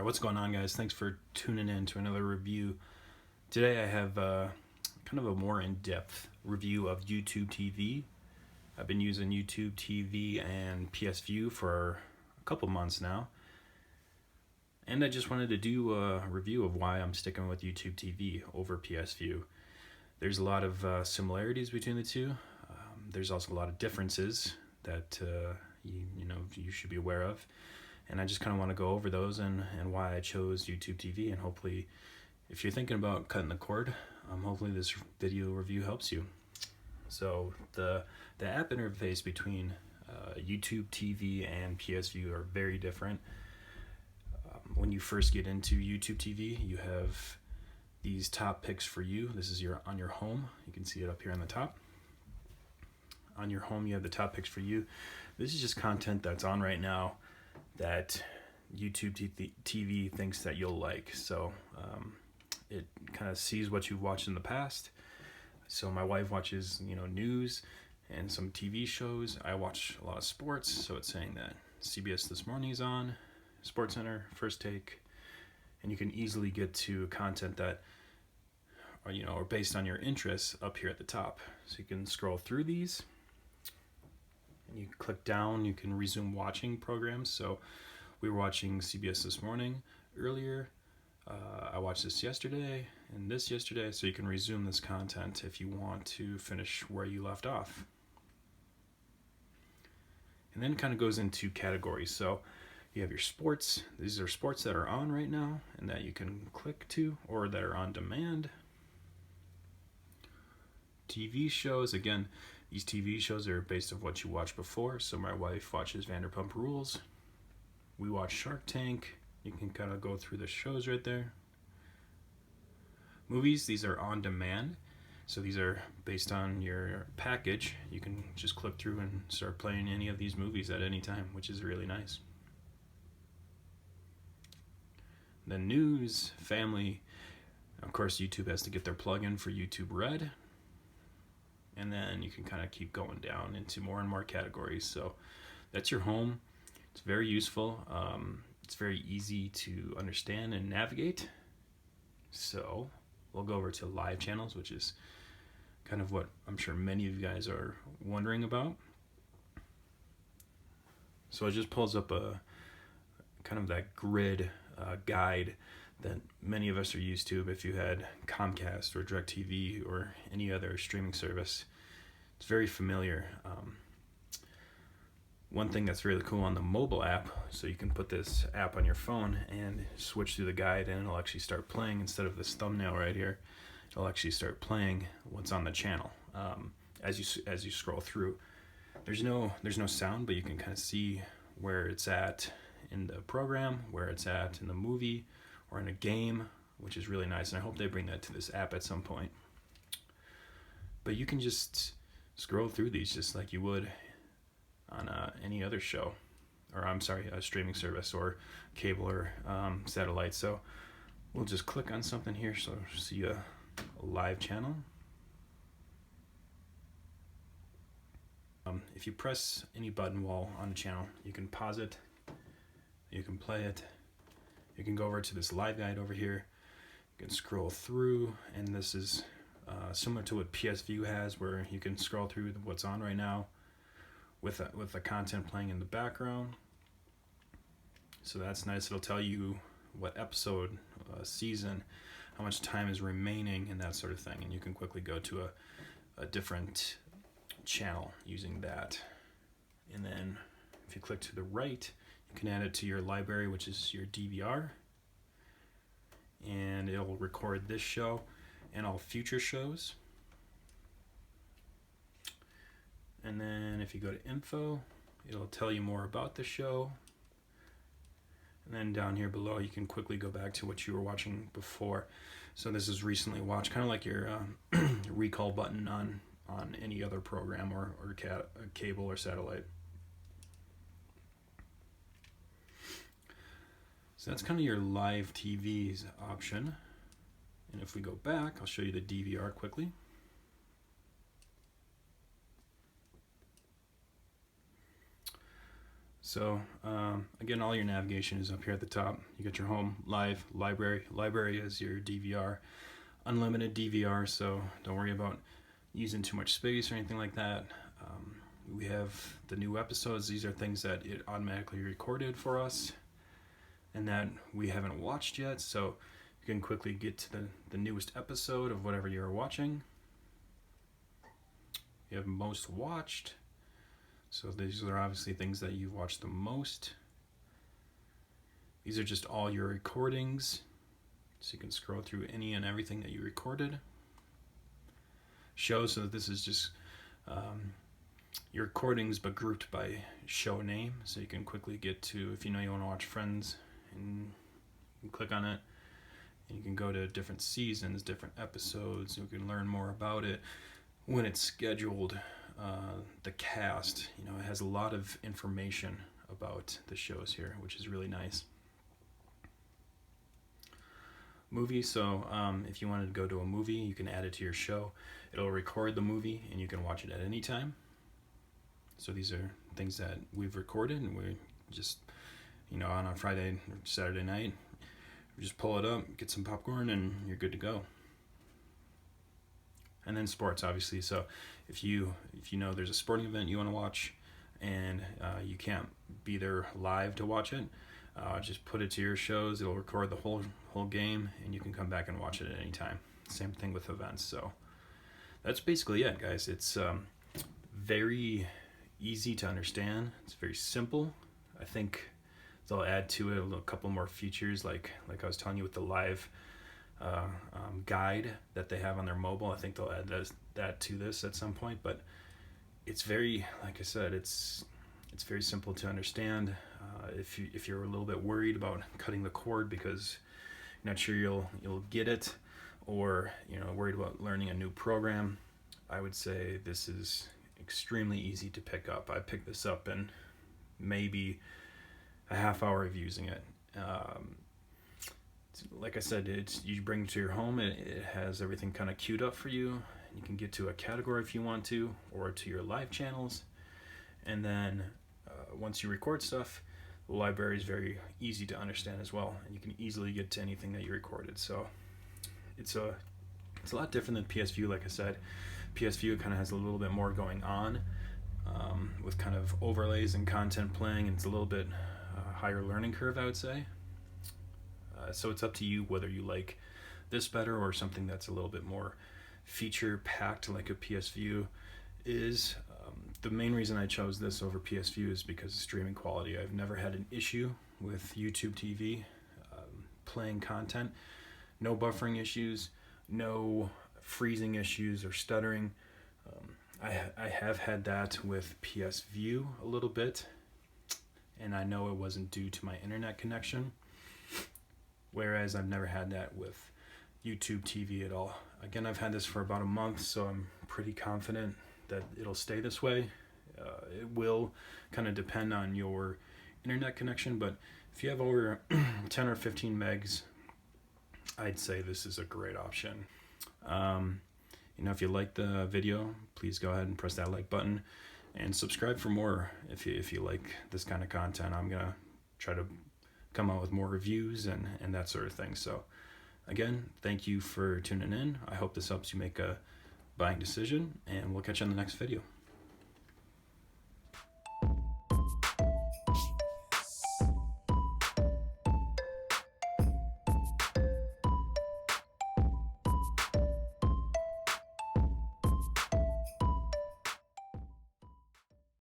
What's going on, guys? Thanks for tuning in to another review. Today I have kind of a more in-depth review of YouTube TV. I've been using YouTube TV and PS Vue for a couple months now, and I just wanted to do a review of why I'm sticking with YouTube TV over PS Vue. There's a lot of similarities between the two. There's also a lot of differences that you should be aware of. And I just kind of want to go over those and why I chose YouTube TV. And hopefully, if you're thinking about cutting the cord, hopefully this video review helps you. So the app interface between YouTube TV and PS Vue are very different. When you first get into YouTube TV, you have these top picks for you. This is on your home. You can see it up here on the top. On your home, you have the top picks for you. This is just content that's on right now that YouTube TV thinks that you'll like. So it kind of sees what you've watched in the past. So my wife watches, news and some TV shows. I watch a lot of sports, so it's saying that CBS This Morning is on, Sports Center, First Take, and you can easily get to content that are based on your interests up here at the top. So you can scroll through these. And you click down, you can resume watching programs. So we were watching CBS This Morning earlier. I watched this yesterday and this yesterday. So you can resume this content if you want to finish where you left off. And then it kind of goes into categories. So you have your sports. These are sports that are on right now and that you can click to or that are on demand. TV shows, again, these TV shows are based on what you watched before. So my wife watches Vanderpump Rules. We watch Shark Tank. You can kind of go through the shows right there. Movies, these are on demand. So these are based on your package. You can just click through and start playing any of these movies at any time, which is really nice. Then news, family. Of course, YouTube has to get their plugin for YouTube Red. And then you can kind of keep going down into more and more categories. So that's your home. It's very useful. It's very easy to understand and navigate. So we'll go over to live channels, which is kind of what I'm sure many of you guys are wondering about. So it just pulls up a kind of that grid guide that many of us are used to if you had Comcast or DirecTV or any other streaming service. It's very familiar. One thing that's really cool on the mobile app, so you can put this app on your phone and switch through the guide and it'll actually start playing instead of this thumbnail right here. It'll actually start playing what's on the channel as you scroll through. There's no sound, but you can kind of see where it's at in the program, where it's at in the movie, or in a game, which is really nice, and I hope they bring that to this app at some point. But you can just scroll through these just like you would on any other show, or a streaming service or cable or satellite. So we'll just click on something here, so see a live channel. If you press any button while on a channel, you can pause it, you can play it. You can go over to this live guide over here. You can scroll through, and this is similar to what PS Vue has, where you can scroll through what's on right now with the content playing in the background. So that's nice. It'll tell you what episode, season, how much time is remaining, and that sort of thing. And you can quickly go to a different channel using that. And then if you click to the right, you can add it to your library, which is your DVR, and it'll record this show and all future shows. And then if you go to info, it'll tell you more about the show. And then down here below, you can quickly go back to what you were watching before. So this is recently watched, kind of like your recall button on any other program or cable or satellite. So that's kind of your live TV's option. And if we go back, I'll show you the DVR quickly. So again, all your navigation is up here at the top. You got your home, live, library. Library is your DVR, unlimited DVR, so don't worry about using too much space or anything like that. We have the new episodes. These are things that it automatically recorded for us and that we haven't watched yet, so you can quickly get to the newest episode of whatever you're watching. You have most watched, so these are obviously things that you've watched the most. These are just all your recordings, so you can scroll through any and everything that you recorded. Shows, so that this is just your recordings but grouped by show name, so you can quickly get to, if you know you want to watch Friends, and you can click on it and you can go to different seasons, different episodes. You can learn more about it when it's scheduled. The cast, it has a lot of information about the shows here, which is really nice. Movie, so if you wanted to go to a movie, you can add it to your show. It'll record the movie and you can watch it at any time. So these are things that we've recorded, and we just, on a Friday or Saturday night, we just pull it up, get some popcorn, and you're good to go. And then sports, obviously. So if you know there's a sporting event you want to watch and you can't be there live to watch it, just put it to your shows. It'll record the whole game, and you can come back and watch it at any time. Same thing with events. So that's basically it, guys. It's very easy to understand. It's very simple. I think they'll add to it a couple more features, like I was telling you with the live guide that they have on their mobile. I think they'll add that to this at some point. But it's very, like I said, it's very simple to understand. If you're a little bit worried about cutting the cord because you're not sure you'll get it, or worried about learning a new program, I would say this is extremely easy to pick up. I picked this up in maybe a half hour of using it. Like I said, you bring it to your home. It has everything kind of queued up for you. You can get to a category if you want to, or to your live channels. And then once you record stuff, the library is very easy to understand as well, and you can easily get to anything that you recorded. So it's a lot different than PS Vue. Like I said, PS Vue kind of has a little bit more going on with kind of overlays and content playing, and it's a little bit higher learning curve, I would say. So it's up to you whether you like this better or something that's a little bit more feature packed like a PS Vue is. The main reason I chose this over PS Vue is because of streaming quality. I've never had an issue with YouTube TV playing content. No buffering issues, no freezing issues or stuttering. I have had that with PS Vue a little bit, and I know it wasn't due to my internet connection, whereas I've never had that with YouTube TV at all. Again, I've had this for about a month, so I'm pretty confident that it'll stay this way. It will kind of depend on your internet connection, but if you have over 10 or 15 megs, I'd say this is a great option. If you like the video, please go ahead and press that like button and subscribe for more. If you like this kind of content, I'm gonna try to come out with more reviews and that sort of thing. So again, thank you for tuning in. I hope this helps you make a buying decision, and we'll catch you on the next video.